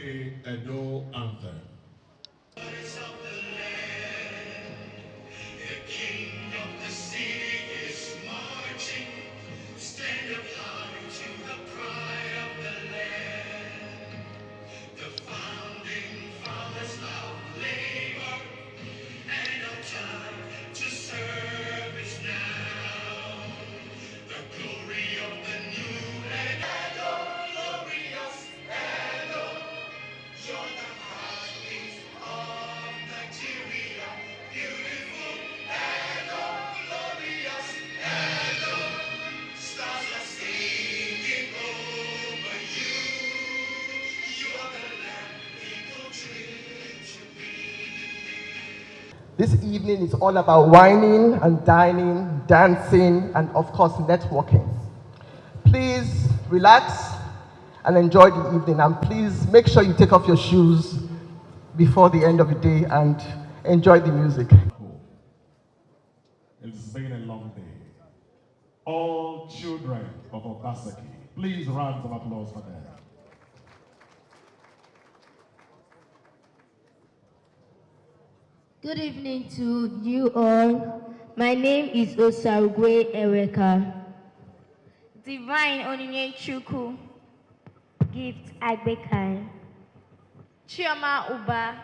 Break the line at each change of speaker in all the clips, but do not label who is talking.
the Edo anthem.
This evening is all about whining and dining, dancing, and of course, networking. Please relax and enjoy the evening, and please make sure you take off your shoes before the end of the day and enjoy the music.
It's been a long day. All children of Obaseki, please round of applause for them.
Good evening to you all. My name is Osarugwe Eweka.
Divine Onyinye Chukwu.
Gift Agbekai.
Chioma Uba.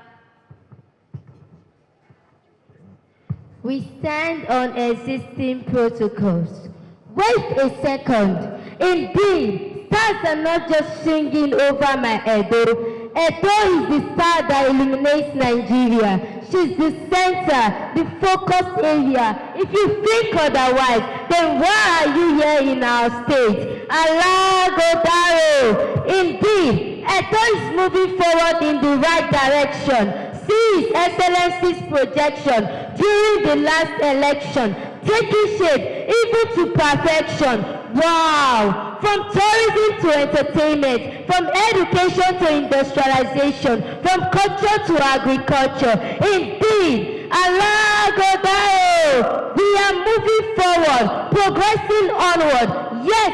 We stand on existing protocols. Wait a second. Indeed, stars are not just singing over my Edo. Edo is the star that illuminates Nigeria. She's the center, the focus area. If you think otherwise, then why are you here in our state? Alaghodaro. Indeed, Edo is moving forward in the right direction. See His Excellency's projection during the last election, taking shape even to perfection. Wow! From tourism to entertainment, from education to industrialization, from culture to agriculture. Indeed, Alaghodaro, we are moving forward, progressing onward. Yes,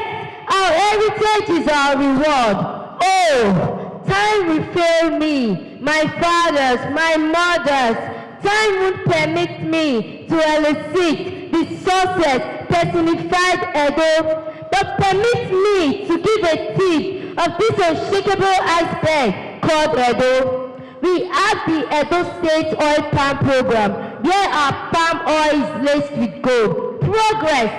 our heritage is our reward. Oh, time will fail me, my fathers, my mothers. Time won't permit me to elicit the sources personified Edo, but permit me to give a tip of this unshakable iceberg called Edo. We have the Edo State Oil Palm Program, where our palm oil is laced with gold. Progress.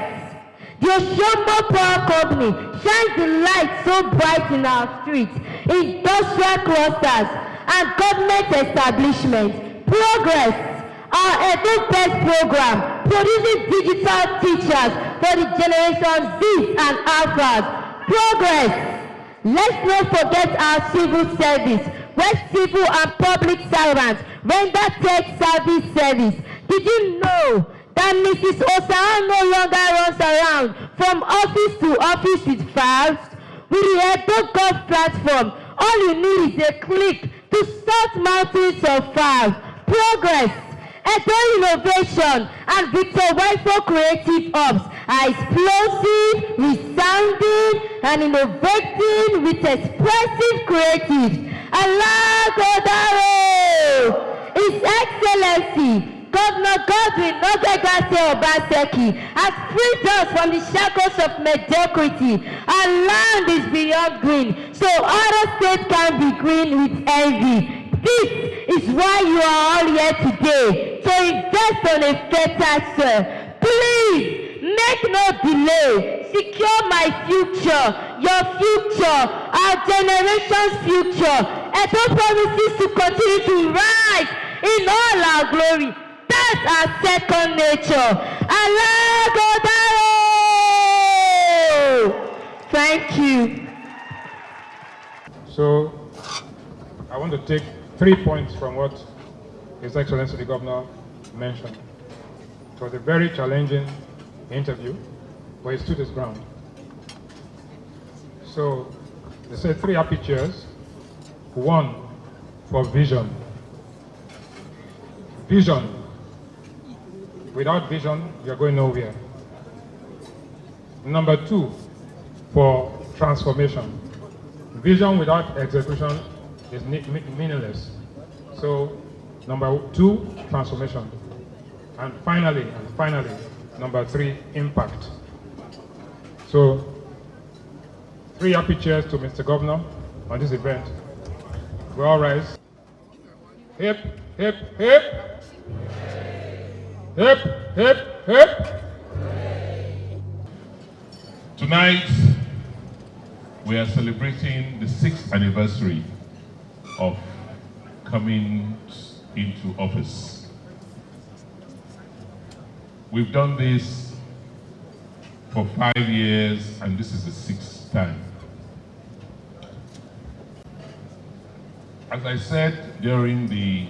The Oshombo Power Company shines the light so bright in our streets, industrial clusters, and government establishments. Progress. Our Edo Best program produces digital teachers for the generation Z and Alphas. Progress. Let's not forget our civil service, where civil and public servants render tech service service. Did you know that Mrs. Osahan no longer runs around from office to office with files? With the Edo Gov platform, all you need is a click to start mountains of files. Progress. Edo Innovation and Victor Waifo Creative Hubs are explosive, resounding, and innovating with expressive creatives. Alaghodaro! His Excellency, Governor Godwin Nogegase Obaseki has freed us from the shackles of mediocrity. Our land is beyond green, so other states can be green with envy. This is why you are all here today, to invest on a fertile soil. Please, make no delay. Secure my future, your future, our generation's future. Edo promises to continue to rise in all our glory. That's our second nature. Alaghodaro! Thank you.
So, I want to take 3 points from what His Excellency the Governor mentioned. It was a very challenging interview, but he stood his ground. So, they said 3 happy cheers. 1 for vision. Vision. Without vision, you're going nowhere. Number 2 for transformation. Vision without execution is meaningless. So, number 2, transformation. And finally, number 3, impact. So, 3 happy cheers to Mr. Governor on this event. We all rise. Hip, hip, hip. Hip, hip, hip.
Tonight, we are celebrating the 6th anniversary of coming into office. We've done this for 5 years, and this is the 6th time. As I said during the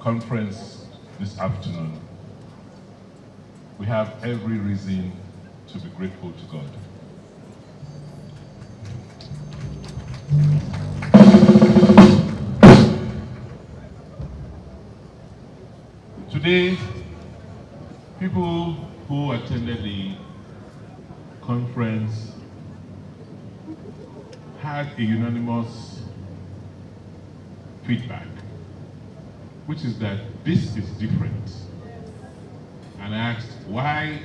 conference this afternoon, we have every reason to be grateful to God. Today, people who attended the conference had a unanimous feedback, which is that this is different. And I asked, why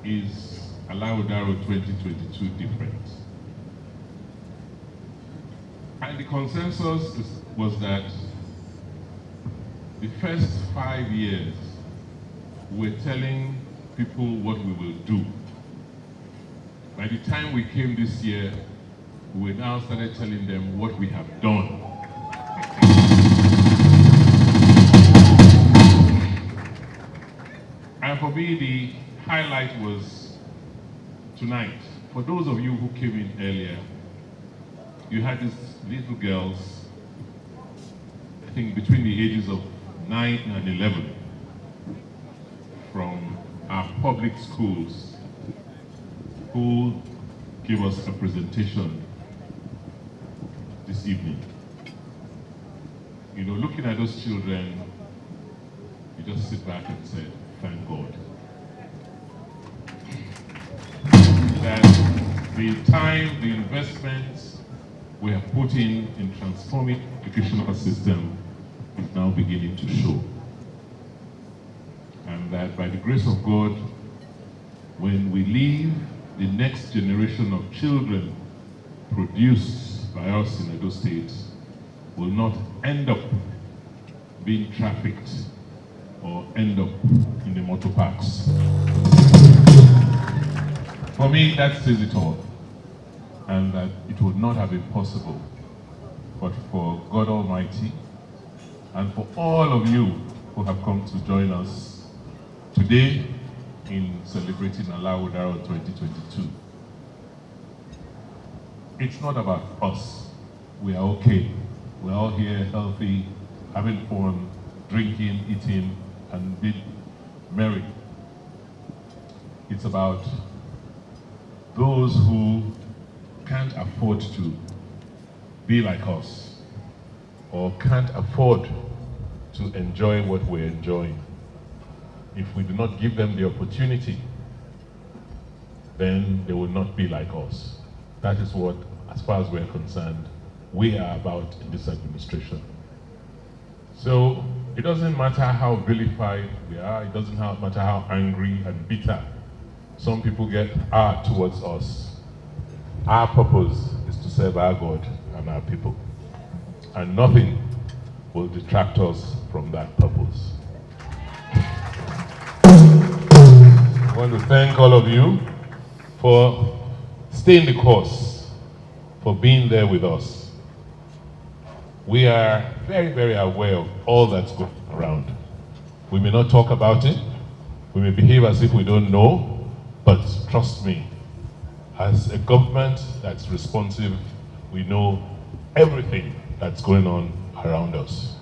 is Alaghodaro 2022 different? And the consensus was that the first 5 years, we're telling people what we will do. By the time we came this year, we now started telling them what we have done. And for me, the highlight was tonight. For those of you who came in earlier, you had these little girls, I think between the ages of 9 and 11, from our public schools, who gave us a presentation this evening. You know, looking at those children, you just sit back and say, thank God. That the time, the investments we have put in transforming the educational system is now beginning to show. And that by the grace of God, when we leave, the next generation of children produced by us in Edo State will not end up being trafficked or end up in the motor parks. For me, that says it all. And that it would not have been possible but for God Almighty and for all of you who have come to join us today in celebrating Alaghodaro 2022. It's not about us. We are okay. We're all here healthy, having fun, drinking, eating, and being merry. It's about those who can't afford to be like us or can't afford to enjoy what we're enjoying. If we do not give them the opportunity, then they will not be like us. That is what, as far as we're concerned, we are about in this administration. So it doesn't matter how vilified we are, it doesn't matter how angry and bitter some people are towards us. Our purpose is to serve our God and our people. And nothing will detract us from that purpose. I want to thank all of you for staying the course, for being there with us. We are very, very aware of all that's going around. We may not talk about it, we may behave as if we don't know, but trust me, as a government that's responsive, we know everything that's going on around us.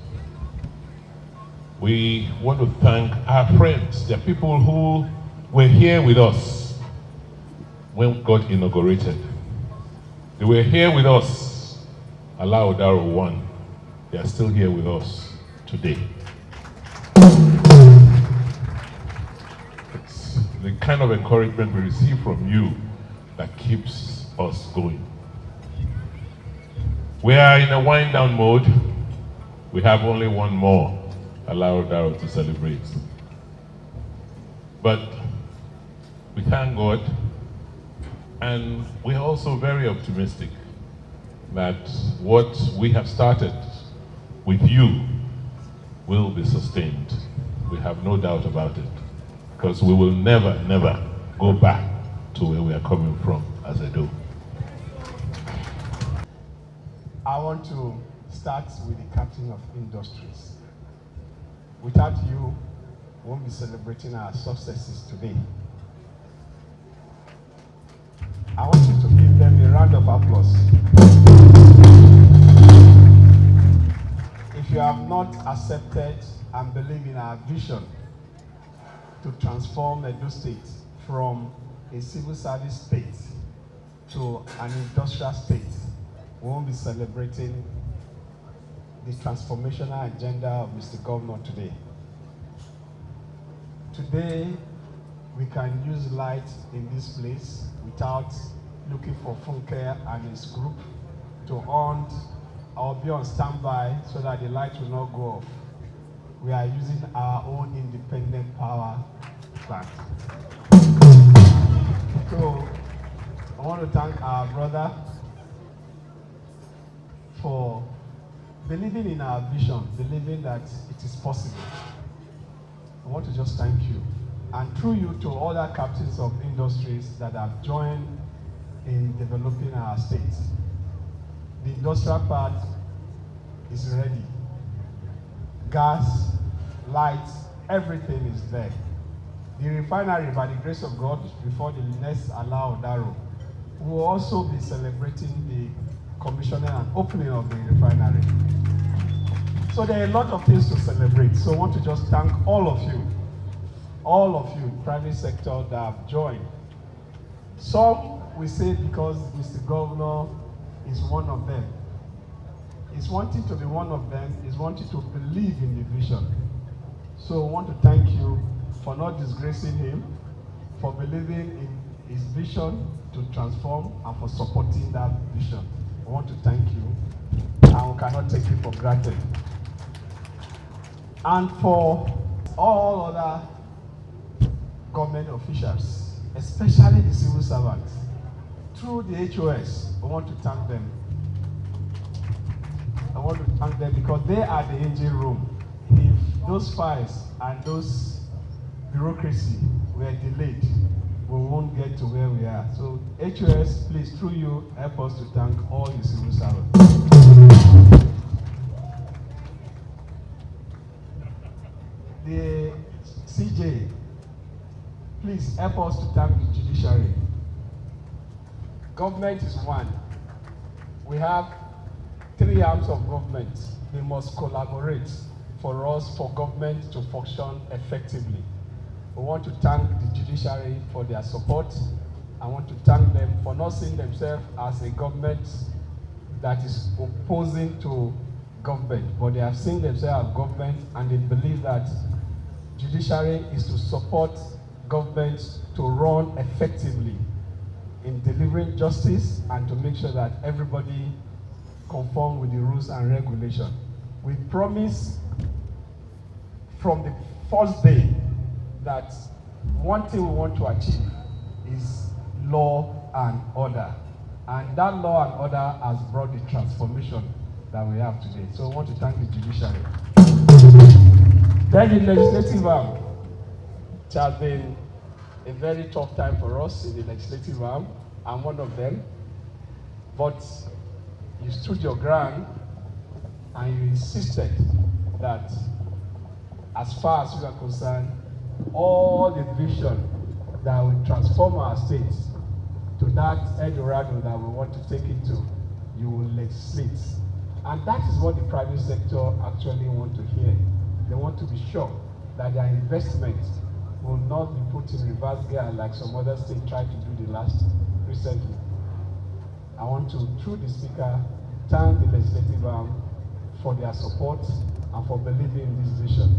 We want to thank our friends. There are people who were here with us when God inaugurated. They were here with us, Alaghodaro 1. They are still here with us today. It's the kind of encouragement we receive from you that keeps us going. We are in a wind down mode. We have only one more Alaghodaro to celebrate. But we thank God, and we're also very optimistic that what we have started with you will be sustained. We have no doubt about it, because we will never, never go back to where we are coming from as a do.
I want to start with the Captain of Industries. Without you, we won't be celebrating our successes today. I want you to give them a round of applause. If you have not accepted and believe in our vision to transform Edo State from a civil service state to an industrial state, we won't be celebrating the transformational agenda of Mr. Governor today. Today, we can use light in this place without looking for Funke and his group to on or be on standby so that the light will not go off. We are using our own independent power plant. So, I want to thank our brother for believing in our vision, believing that it is possible. I want to just thank you. And through you to other captains of industries that have joined in developing our state. The industrial part is ready. Gas, lights, everything is there. The refinery, by the grace of God, before the next Alaghodaro, will also be celebrating the commissioning and opening of the refinery. So there are a lot of things to celebrate. So I want to just thank all of you, private sector that have joined. Some will say because Mr. Governor is one of them. He's wanting to be one of them, he's wanting to believe in the vision. So I want to thank you for not disgracing him, for believing in his vision to transform and for supporting that vision. I want to thank you, and we cannot take it for granted. And for all other government officials, especially the civil servants, through the HOS, I want to thank them. I want to thank them because they are the engine room. If those files and those bureaucracy were delayed, we won't get to where we are. So HOS, please, through you, help us to thank all the civil servants. The CJ, please help us to thank the judiciary. Government is one. We have 3 arms of government. They must collaborate for us, for government to function effectively. We want to thank the judiciary for their support. I want to thank them for not seeing themselves as a government that is opposing to government, but they have seen themselves as government and they believe that judiciary is to support government to run effectively in delivering justice and to make sure that everybody conform with the rules and regulations. We promise from the first day that one thing we want to achieve is law and order. And that law and order has brought the transformation that we have today. So I want to thank the judiciary. Then the legislative arm. It has been a very tough time for us in the legislative arm. I'm one of them. But you stood your ground and you insisted that as far as we are concerned, all the vision that will transform our state to that Eldorado that we want to take it to, you will legislate. And that is what the private sector actually want to hear. They want to be sure that their investment will not be put in reverse gear like some other states tried to do the last recently. I want to, through the speaker, thank the legislative arm for their support and for believing in this vision.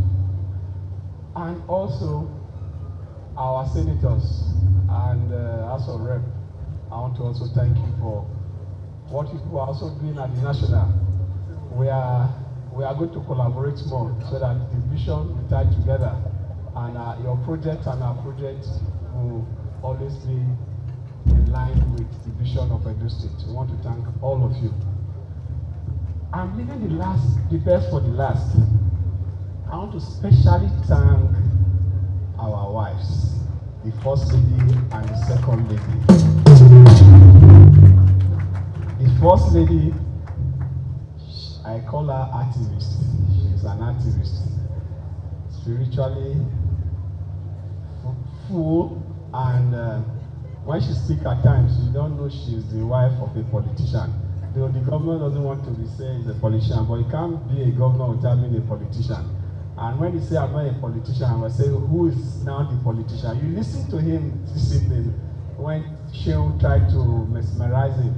And also our senators and House of Rep, I want to also thank you for what people are also doing at the national. We are going to collaborate more so that the vision will tie together, and your project and our project will always be in line with the vision of Edo State. We want to thank all of you. I'm leaving the best for the last. I want to specially thank our wives, the First Lady and the Second Lady. The First Lady, I call her activist. She's an activist. Spiritually full, and when she speaks at times, you don't know she's the wife of a politician. Though the governor doesn't want to be saying he's a politician, but he can't be a governor without being a politician. And when he say I'm not a politician, I will say, who is now the politician? You listen to him this evening when Shehu tried to mesmerize him,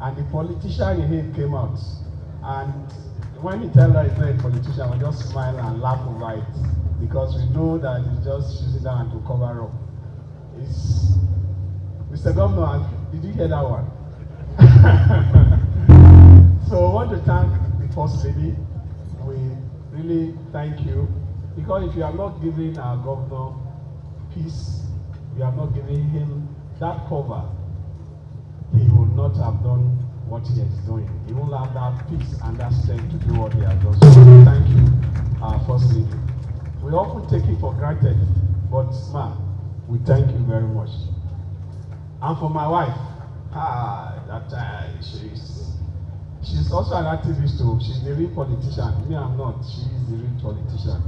and the politician in him came out. And when he tells her he's not a politician, we just smile and laugh over it, because we know that he's just using that to cover up. It's, Mr. Governor, did you hear that one? So I want to thank the First Lady. We really thank you, because if you are not giving our governor peace, you are not giving him that cover, he will not have done what he is doing. He won't have that peace and that strength to do what he has done. So thank you, our First Lady. We often take it for granted, but ma'am, we thank you very much. And for my wife, she's also an activist too. She's the real politician. Me, I'm not. She is the real politician.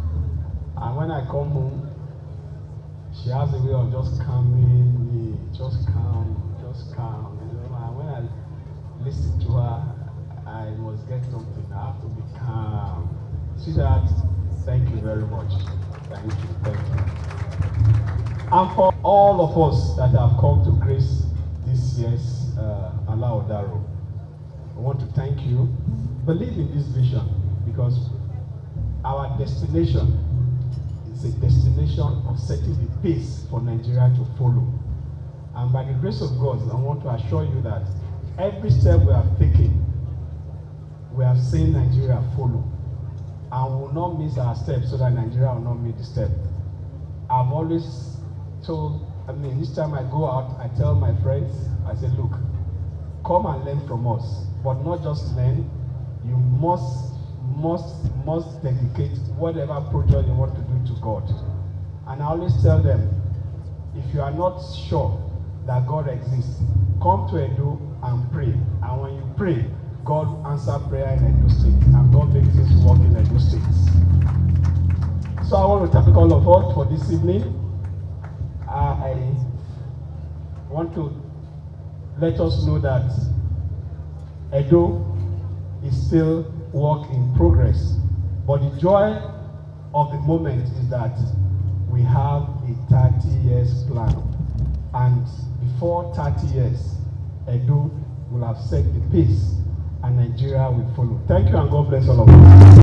And when I come home, she has a way of just calming me, just calm. You know, and when I listen to her, I must get something. I have to be calm. Sweetheart, thank you very much. Thank you. And for all of us that have come to grace this year's Alaghodaro, I want to thank you. Believe in this vision, because our destination is a destination of setting the pace for Nigeria to follow. And by the grace of God, I want to assure you that every step we have taken, we have seen Nigeria follow. And we will not miss our steps so that Nigeria will not miss the step. I've always told, each time I go out, I tell my friends, I say, look, come and learn from us. But not just learn, you must dedicate whatever project you want to do to God. And I always tell them, if you are not sure that God exists, come to Edo and pray. And when you pray, God answer prayer in Edo State, and God makes things work in Edo State. So I want to thank all of us for this evening. I want to let us know that Edo is still work in progress, but the joy of the moment is that we have a 30 years plan, and before 30 years, Edo will have set the pace and Nigeria will follow. Thank you, and God bless all of us.